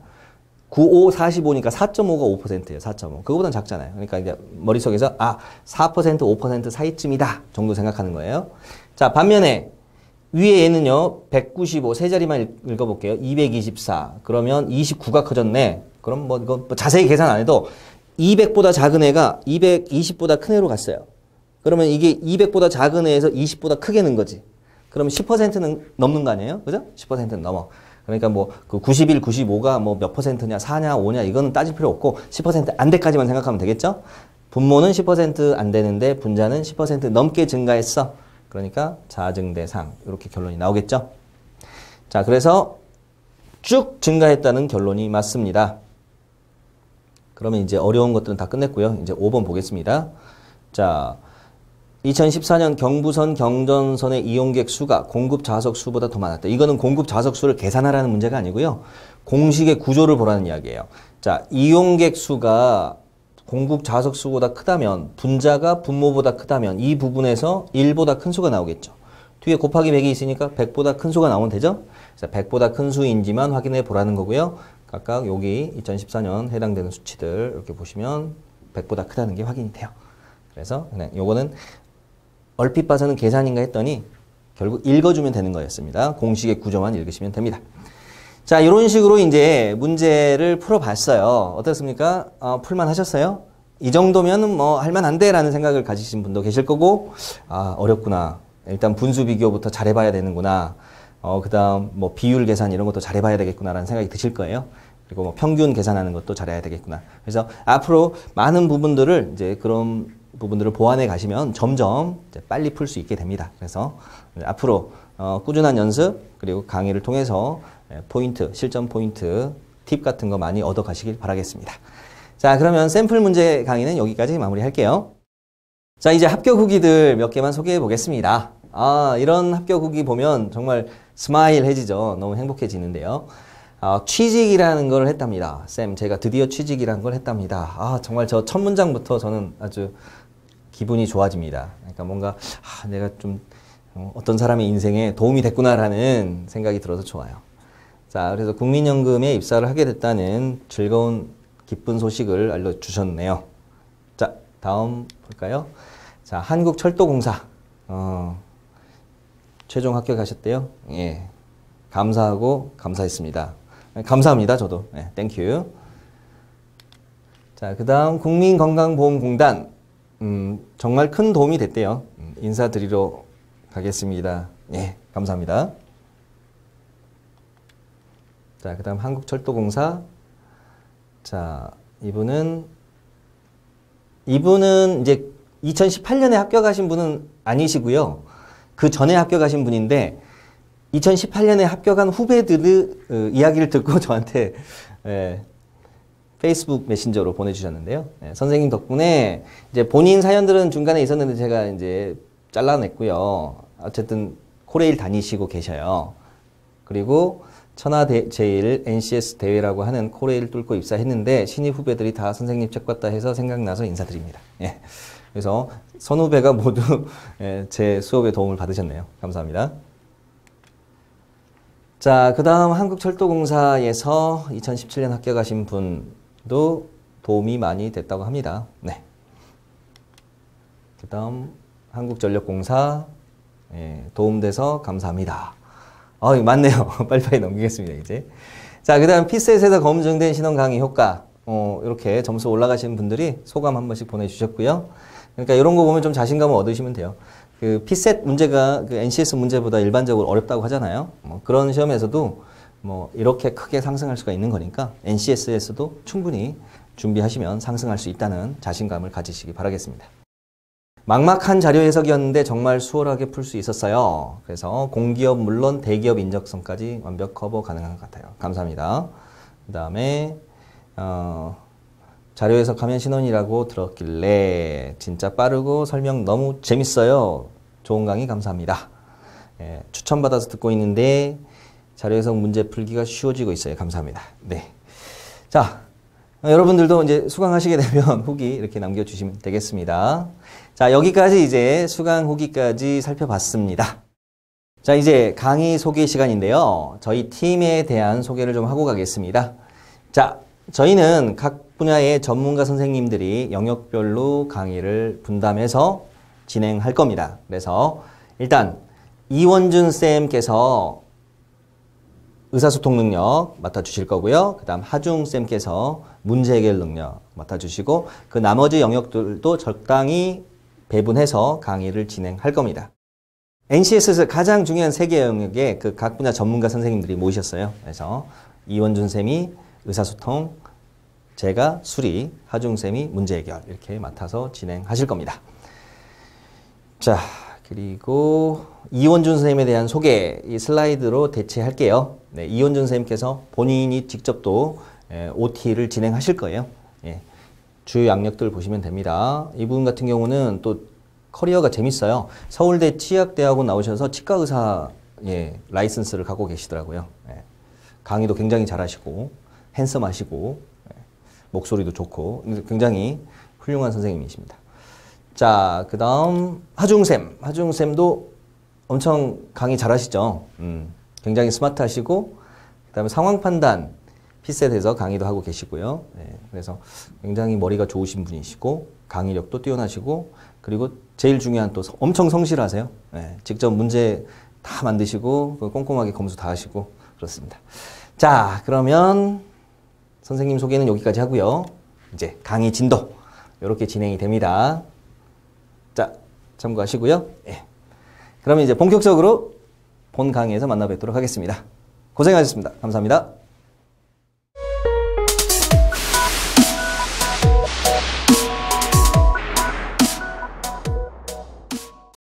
95, 45니까 4.5가 5%예요. 4.5. 그거보단 작잖아요. 그러니까 이제 머릿속에서 4%, 5% 사이쯤이다 정도 생각하는 거예요. 자, 반면에 위에 얘는요. 195, 세 자리만 읽어볼게요. 224. 그러면 29가 커졌네. 그럼 뭐 이거 자세히 계산 안 해도 200보다 작은 애가 220보다 큰 애로 갔어요. 그러면 이게 200보다 작은 애에서 20보다 크게 는 거지. 그러면 10%는 넘는 거 아니에요? 그죠? 10%는 넘어. 그러니까 뭐 그 91, 95가 뭐 몇 %냐, 4냐, 5냐 이거는 따질 필요 없고 10% 안 돼까지만 생각하면 되겠죠? 분모는 10% 안 되는데 분자는 10% 넘게 증가했어. 그러니까 자증대상 이렇게 결론이 나오겠죠? 자, 그래서 쭉 증가했다는 결론이 맞습니다. 그러면 이제 어려운 것들은 다 끝냈고요. 이제 5번 보겠습니다. 자, 2014년 경부선 경전선의 이용객 수가 공급 좌석 수보다 더 많았다. 이거는 공급 좌석 수를 계산하라는 문제가 아니고요. 공식의 구조를 보라는 이야기예요. 자, 이용객 수가 공급 좌석 수보다 크다면 분자가 분모보다 크다면 이 부분에서 1보다 큰 수가 나오겠죠. 뒤에 곱하기 100이 있으니까 100보다 큰 수가 나오면 되죠. 그래서 100보다 큰 수인지만 확인해 보라는 거고요. 각각 여기 2014년 해당되는 수치들 이렇게 보시면 100보다 크다는 게 확인이 돼요. 그래서 그냥 요거는 얼핏 봐서는 계산인가 했더니 결국 읽어주면 되는 거였습니다. 공식의 구조만 읽으시면 됩니다. 자, 이런 식으로 이제 문제를 풀어봤어요. 어떻습니까? 풀만 하셨어요? 이 정도면 뭐 할만한데 라는 생각을 가지신 분도 계실 거고, 어렵구나. 일단 분수 비교부터 잘해봐야 되는구나. 그 다음 뭐 비율 계산 이런 것도 잘해봐야 되겠구나 라는 생각이 드실 거예요. 그리고 뭐 평균 계산하는 것도 잘해야 되겠구나. 그래서 앞으로 많은 부분들을 이제 그런 부분들을 보완해 가시면 점점 이제 빨리 풀 수 있게 됩니다. 그래서 앞으로 꾸준한 연습 그리고 강의를 통해서 포인트, 실전 포인트, 팁 같은 거 많이 얻어 가시길 바라겠습니다. 자, 그러면 샘플 문제 강의는 여기까지 마무리할게요. 자, 이제 합격 후기들 몇 개만 소개해 보겠습니다. 이런 합격 후기 보면 정말 스마일해지죠. 너무 행복해지는데요. 취직이라는 걸 했답니다. 쌤, 제가 드디어 취직이라는 걸 했답니다. 정말 저 첫 문장부터 저는 아주 기분이 좋아집니다. 그러니까 뭔가 내가 좀 어떤 사람의 인생에 도움이 됐구나라는 생각이 들어서 좋아요. 자, 그래서 국민연금에 입사를 하게 됐다는 즐거운 기쁜 소식을 알려주셨네요. 자, 다음 볼까요? 자, 한국철도공사 최종 합격하셨대요. 예, 감사하고 감사했습니다. 감사합니다. 저도. 네, 땡큐. 자, 그 다음 국민건강보험공단 정말 큰 도움이 됐대요. 인사드리러 가겠습니다. 예, 감사합니다. 자, 그 다음 한국철도공사. 자, 이분은 이제 2018년에 합격하신 분은 아니시고요. 그 전에 합격하신 분인데 2018년에 합격한 후배들의 이야기를 듣고 저한테 페이스북 메신저로 보내주셨는데요. 선생님 덕분에 이제 본인 사연들은 중간에 있었는데 제가 이제 잘라냈고요. 어쨌든 코레일 다니시고 계셔요. 그리고 천하제일 NCS 대회라고 하는 코레일 뚫고 입사했는데 신입 후배들이 다 선생님 책 봤다 해서 생각나서 인사드립니다. 예. 그래서 선후배가 모두 제 수업에 도움을 받으셨네요. 감사합니다. 자, 그 다음 한국철도공사에서 2017년 합격하신 분도 도움이 많이 됐다고 합니다. 네. 그 다음 한국전력공사 도움돼서 감사합니다. 맞네요. 빨리빨리 넘기겠습니다, 이제. 자, 그 다음 피셋에서 검증된 신원 강의 효과. 이렇게 점수 올라가시는 분들이 소감 한 번씩 보내주셨고요. 그러니까 이런 거 보면 좀 자신감을 얻으시면 돼요. 그 피셋 문제가 그 NCS 문제보다 일반적으로 어렵다고 하잖아요. 그런 시험에서도 뭐 이렇게 크게 상승할 수가 있는 거니까 NCS에서도 충분히 준비하시면 상승할 수 있다는 자신감을 가지시기 바라겠습니다. 막막한 자료 해석이었는데 정말 수월하게 풀 수 있었어요. 그래서 공기업 물론 대기업 인적성까지 완벽 커버 가능한 것 같아요. 감사합니다. 그 다음에 자료 해석하면 신원이라고 들었길래 진짜 빠르고 설명 너무 재밌어요. 좋은 강의 감사합니다. 추천받아서 듣고 있는데 자료 해석 문제 풀기가 쉬워지고 있어요. 감사합니다. 네. 자, 여러분들도 이제 수강하시게 되면 후기 이렇게 남겨주시면 되겠습니다. 자, 여기까지 이제 수강 후기까지 살펴봤습니다. 자, 이제 강의 소개 시간인데요. 저희 팀에 대한 소개를 좀 하고 가겠습니다. 자, 저희는 각 분야의 전문가 선생님들이 영역별로 강의를 분담해서 진행할 겁니다. 그래서 일단 이원준 쌤께서 의사소통 능력 맡아주실 거고요. 그 다음 하중 쌤께서 문제 해결 능력 맡아주시고 그 나머지 영역들도 적당히 배분해서 강의를 진행할 겁니다. NCS에서 가장 중요한 세 개 영역에 그 각 분야 전문가 선생님들이 모이셨어요. 그래서 이원준 쌤이 의사소통, 제가 수리, 하중쌤이 문제 해결 이렇게 맡아서 진행하실 겁니다. 자, 그리고 이원준 선생님에 대한 소개 이 슬라이드로 대체할게요. 네, 이원준 선생님께서 본인이 직접 또 OT를 진행하실 거예요. 예, 주요 양력들 보시면 됩니다. 이분 같은 경우는 또 커리어가 재밌어요. 서울대 치의학대학원 나오셔서 치과 의사 예, 라이선스를 갖고 계시더라고요. 예. 강의도 굉장히 잘하시고 핸섬하시고 예. 목소리도 좋고 굉장히 훌륭한 선생님이십니다. 자, 그 다음 하중쌤. 하중쌤도 엄청 강의 잘하시죠. 굉장히 스마트하시고 그 다음에 상황 판단 피셋에서 강의도 하고 계시고요. 예. 그래서 굉장히 머리가 좋으신 분이시고 강의력도 뛰어나시고 그리고 제일 중요한 또 엄청 성실하세요. 예. 직접 문제 다 만드시고 꼼꼼하게 검수 다 하시고 그렇습니다. 자, 그러면 선생님 소개는 여기까지 하고요. 이제 강의 진도 이렇게 진행이 됩니다. 자, 참고하시고요. 예. 그러면 이제 본격적으로 본 강의에서 만나 뵙도록 하겠습니다. 고생하셨습니다. 감사합니다.